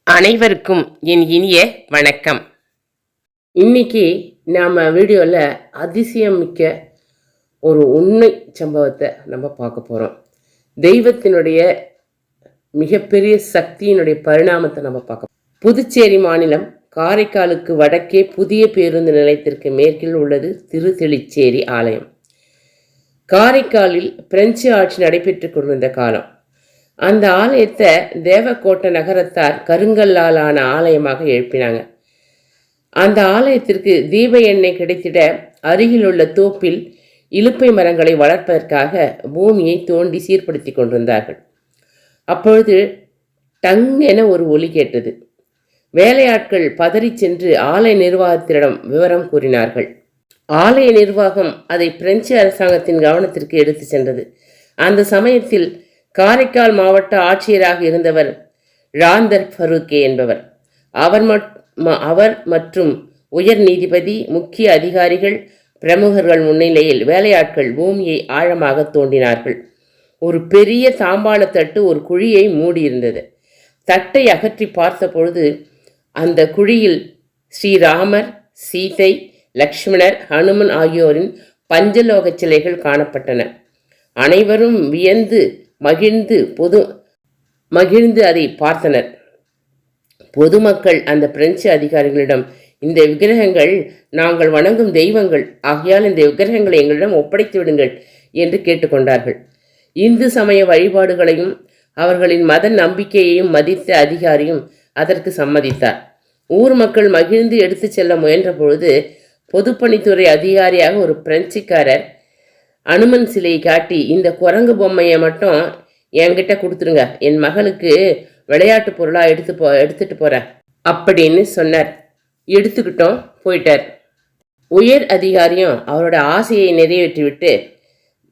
அனைவருக்கும் என் இனிய வணக்கம். இன்னைக்கு நாம் வீடியோவில் அதிசயம் மிக்க ஒரு உண்மை சம்பவத்தை நம்ம பார்க்க போகிறோம். தெய்வத்தினுடைய மிகப்பெரிய சக்தியினுடைய பரிணாமத்தை நம்ம பார்க்க. புதுச்சேரி மாநிலம் காரைக்காலுக்கு வடக்கே புதிய பேருந்து நிலையத்திற்கு மேற்கில் உள்ளது திருத்தெளிச்சேரி ஆலயம். காரைக்காலில் பிரெஞ்சு ஆட்சி நடைபெற்று கொண்டிருந்த காலம். அந்த ஆலயத்தை தேவக்கோட்டை நகரத்தார் கருங்கல்லால் ஆன ஆலயமாக எழுப்பினாங்க. அந்த ஆலயத்திற்கு தீப எண்ணெய் கிடைத்திட அருகில் உள்ள தோப்பில் இலுப்பை மரங்களை வளர்ப்பதற்காக பூமியை தோண்டி சீர்படுத்தி கொண்டிருந்தார்கள். அப்பொழுது டங் என ஒரு ஒலி கேட்டது. வேலையாட்கள் பதறி சென்று ஆலய நிர்வாகத்திடம் விவரம் கூறினார்கள். ஆலய நிர்வாகம் அதை பிரெஞ்சு அரசாங்கத்தின் கவனத்திற்கு எடுத்து சென்றது. அந்த சமயத்தில் காரைக்கால் மாவட்ட ஆட்சியராக இருந்தவர் ராந்தர் ஃபருகே என்பவர். அவர் மற்றும் உயர் நீதிபதி, முக்கிய அதிகாரிகள், பிரமுகர்கள் முன்னிலையில் வேலையாட்கள் பூமியை ஆழமாக தோண்டினார்கள். ஒரு பெரிய தாம்பாள தட்டு ஒரு குழியை மூடியிருந்தது. தட்டை அகற்றி பார்த்த பொழுது அந்த குழியில் ஸ்ரீராமர், சீதை, லக்ஷ்மணர், ஹனுமன் ஆகியோரின் பஞ்சலோக சிலைகள் காணப்பட்டன. அனைவரும் வியந்து மகிழ்ந்து அதை பார்த்தனர். பொதுமக்கள் அந்த பிரெஞ்சு அதிகாரிகளிடம், இந்த விக்கிரகங்கள் நாங்கள் வணங்கும் தெய்வங்கள், ஆகையால் இந்த விக்கிரகங்களை எங்களிடம் ஒப்படைத்து விடுங்கள் என்று கேட்டுக்கொண்டார்கள். இந்து சமய வழிபாடுகளையும் அவர்களின் மத நம்பிக்கையையும் மதித்த அதிகாரியும் அதற்கு சம்மதித்தார். ஊர் மக்கள் மகிழ்ந்து எடுத்து செல்ல முயன்ற பொழுது பொதுப்பணித்துறை அதிகாரியாக ஒரு பிரெஞ்சுக்காரர் அனுமன் சிலையை காட்டி, இந்த குரங்கு பொம்மையை மட்டும் என்கிட்ட கொடுத்துருங்க, என் மகளுக்கு விளையாட்டு பொருளாக எடுத்துட்டு போகிறேன் அப்படின்னு சொன்னார். எடுத்துக்கிட்டோம், போயிட்டார். உயர் அதிகாரியும் அவரோட ஆசையை நிறைவேற்றிவிட்டு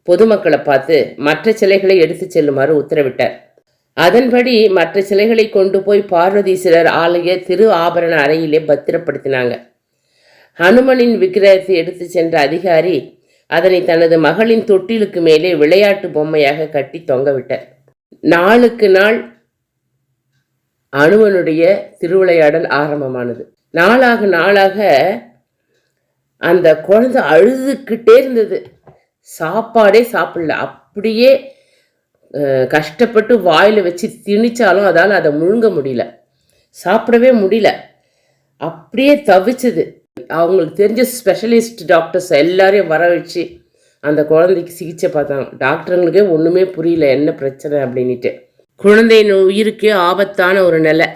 பொதுமக்களை பார்த்து மற்ற சிலைகளை எடுத்து செல்லுமாறு உத்தரவிட்டார். அதன்படி மற்ற சிலைகளை கொண்டு போய் பார்வதீஸ்வரர் ஆலய திரு ஆபரண அறையிலே பத்திரப்படுத்தினாங்க. ஹனுமனின் விக்கிரகத்தை எடுத்து சென்ற அதிகாரி அதனை தனது மகளின் தொட்டிலுக்கு மேலே விளையாட்டு பொம்மையாக கட்டி தொங்கவிட்டார். நாளுக்கு நாள் அனுமனுடைய திருவிளையாடல் ஆரம்பமானது. நாளாக அந்த குழந்தை அழுதுகிட்டே இருந்தது. சாப்பாடே சாப்பிடல. அப்படியே கஷ்டப்பட்டு வாயில் வச்சு திணிச்சாலும் அதால் அதை முழுங்க முடியல, சாப்பிடவே முடியல. அப்படியே தவிச்சது. அவங்களுக்கு தெரிஞ்ச ஸ்பெஷலிஸ்ட் டாக்டர்ஸ் எல்லாரையும் வர வச்சு அந்த குழந்தைக்கு சிகிச்சை பார்த்தாங்க. டாக்டருங்களுக்கே ஒன்றுமே புரியல என்ன பிரச்சனை அப்படின்ட்டு. குழந்தையின் உயிருக்கு ஆபத்தான ஒரு நிலை.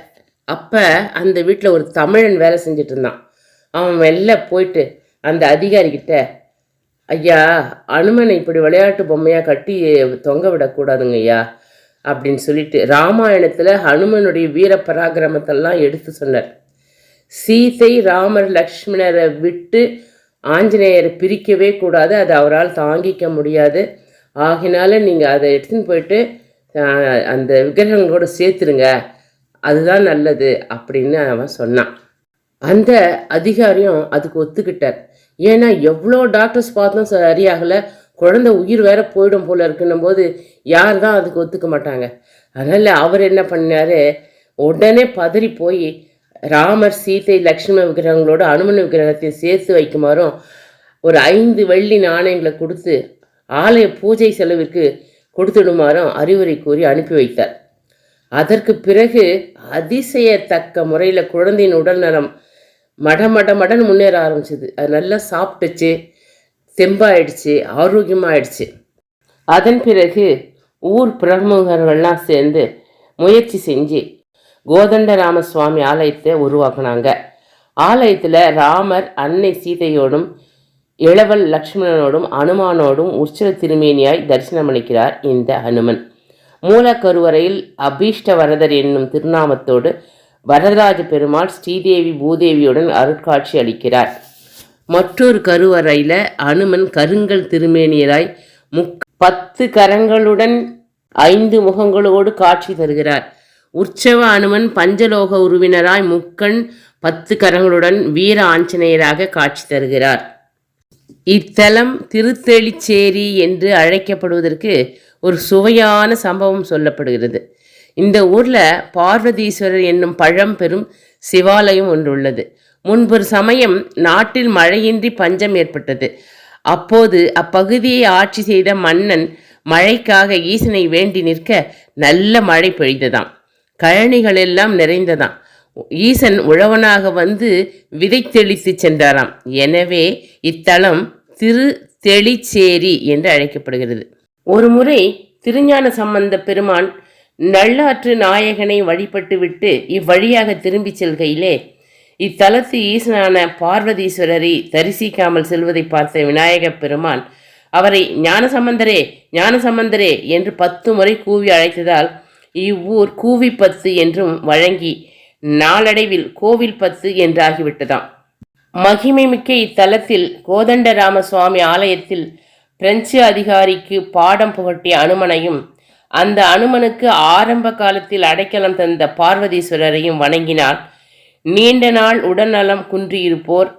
அப்போ அந்த வீட்டில் ஒரு தமிழன் வேலை செஞ்சுட்டு இருந்தான். அவன் வெளில போயிட்டு அந்த அதிகாரிக்கிட்ட, ஐயா, அனுமனை இப்படி விளையாட்டு பொம்மையாக கட்டி தொங்க விடக்கூடாதுங்க ஐயா அப்படின்னு சொல்லிட்டு ராமாயணத்தில் ஹனுமனுடைய வீர பராக்கிரமத்தெல்லாம் எடுத்து சொன்னார். சீதை, ராமர், லக்ஷ்மணரை விட்டு ஆஞ்சநேயரை பிரிக்கவே கூடாது, அதை அவரால் தாங்கிக்க முடியாது. ஆகினால நீங்கள் அதை எடுத்துன்னு போயிட்டு அந்த விக்கிரகங்களோடு சேர்த்துருங்க, அதுதான் நல்லது அப்படின்னு அவன் சொன்னான். அந்த அதிகாரியும் அதுக்கு ஒத்துக்கிட்டார். ஏன்னா எவ்வளோ டாக்டர்ஸ் பார்த்தோம் சரியாகலை, குழந்தை உயிர் வேற போயிடும் போல இருக்குன்னும் போது யார் தான் அதுக்கு ஒத்துக்க மாட்டாங்க. அதனால் அவர் என்ன பண்ணார், உடனே பதறி போய் ராமர், சீதை, லக்ஷ்மண விக்கிரகங்களோடு அனுமன் விக்கிரகத்தை சேர்த்து வைக்குமாறும் ஒரு 5 வெள்ளி நாணயங்களை கொடுத்து ஆலய பூஜை செலவிற்கு கொடுத்துடுமாறும் அறிவுரை கூறி அனுப்பி வைத்தார். அதற்கு பிறகு அதிசயத்தக்க முறையில் குழந்தையின் உடல் நலம் மடன்னு முன்னேற ஆரம்பிச்சிது. அது நல்லா சாப்பிட்டுச்சு, தெம்பாயிடுச்சு, ஆரோக்கியமாகிடுச்சு. அதன் பிறகு ஊர் பிரமுகர்கள்லாம் சேர்ந்து முயற்சி செஞ்சு கோதண்டராமசுவாமி ஆலயத்தை உருவாக்குனாங்க. ஆலயத்தில் ராமர் அன்னை சீதையோடும் இளவல் லக்ஷ்மணனோடும் அனுமானோடும் உற்சவ திருமேனியாய் தரிசனமளிக்கிறார் இந்த ஹனுமன். மூலக்கருவறையில் அபீஷ்ட வரதர் என்னும் திருநாமத்தோடு வரதராஜ பெருமாள் ஸ்ரீதேவி பூதேவியுடன் அருட்காட்சி அளிக்கிறார். மற்றொரு கருவறையில் அனுமன் கருங்கல் திருமேனியராய் 10 கரங்களுடன் 5 முகங்களோடு காட்சி தருகிறார். உற்சவ அனுமன் பஞ்சலோக உருவினராய் முக்கண் 10 கரங்களுடன் வீர ஆஞ்சநேயராக காட்சி தருகிறார். இத்தலம் திருத்தெளிச்சேரி என்று அழைக்கப்படுவதற்கு ஒரு சுவையான சம்பவம் சொல்லப்படுகிறது. இந்த ஊரில் பார்வதீஸ்வரர் என்னும் பழம்பெரும் சிவாலயம் ஒன்று உள்ளது. முன்பொரு சமயம் நாட்டில் மழையின்றி பஞ்சம் ஏற்பட்டது. அப்போது அப்பகுதியை ஆட்சி செய்த மன்னன் மழைக்காக ஈசனை வேண்டி நிற்க நல்ல மழை பெய்ததாம். கழனிகள் எல்லாம் நிறைந்ததாம். ஈசன் உழவனாக வந்து விதை தெளித்து சென்றாராம். எனவே இத்தலம் திருத்தெளிச்சேரி என்று அழைக்கப்படுகிறது. ஒரு முறை திருஞான சம்பந்த பெருமான் நல்லாற்று நாயகனை வழிபட்டு விட்டு இவ்வழியாக திரும்பி செல்கையிலே இத்தலத்து ஈசனான பார்வதீஸ்வரரை தரிசிக்காமல் செல்வதை பார்த்த விநாயகப் பெருமான் அவரை ஞானசம்பந்தரே ஞானசம்பந்தரே என்று 10 முறை கூவி அழைத்ததால் இவ்வூர் கூவிப்பத்து என்றும் வழங்கி நாளடைவில் கோவில் பத்து என்றாகிவிட்டதாம். மகிமை மிக்க இத்தலத்தில் கோதண்டராம சுவாமி ஆலயத்தில் பிரெஞ்சு அதிகாரிக்கு பாடம் புகட்டிய அனுமனையும் அந்த அனுமனுக்கு ஆரம்ப காலத்தில் அடைக்கலம் தந்த பார்வதீஸ்வரரையும் வணங்கினால் நீண்ட நாள் உடல்நலம் குன்றியிருப்போர்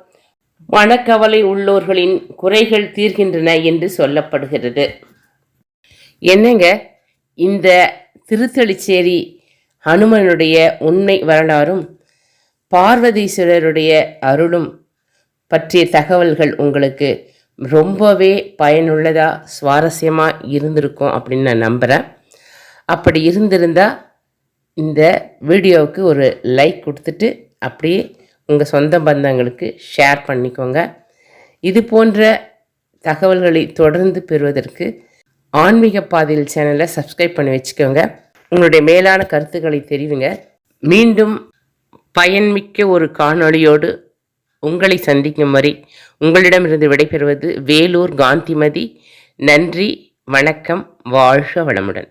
மனக்கவலை உள்ளோர்களின் குறைகள் தீர்கின்றன என்று சொல்லப்படுகிறது. என்னங்க, இந்த திருத்தளிச்சேரி ஹனுமனுடைய உண்மை வரலாறும் பார்வதீஸ்வரருடைய அருளும் பற்றிய தகவல்கள் உங்களுக்கு ரொம்பவே பயனுள்ளதாக சுவாரஸ்யமாக இருந்திருக்கும் அப்படின்னு நான் நம்புகிறேன். அப்படி இருந்திருந்தால் இந்த வீடியோவுக்கு ஒரு லைக் கொடுத்துட்டு அப்படியே உங்கள் சொந்த பந்தங்களுக்கு ஷேர் பண்ணிக்கோங்க. இது போன்ற தகவல்களை தொடர்ந்து பெறுவதற்கு ஆன்மீக பாதையில் சேனலை சப்ஸ்கிரைப் பண்ணி வச்சுக்கோங்க. உங்களுடைய மேலான கருத்துக்களை தெரிவிங்க. மீண்டும் பயன்மிக்க ஒரு காணொளியோடு உங்களை சந்திக்கும் வரை உங்களிடமிருந்து விடைபெறுவது வேலூர் காந்திமதி. நன்றி, வணக்கம், வாழ்க வளமுடன்.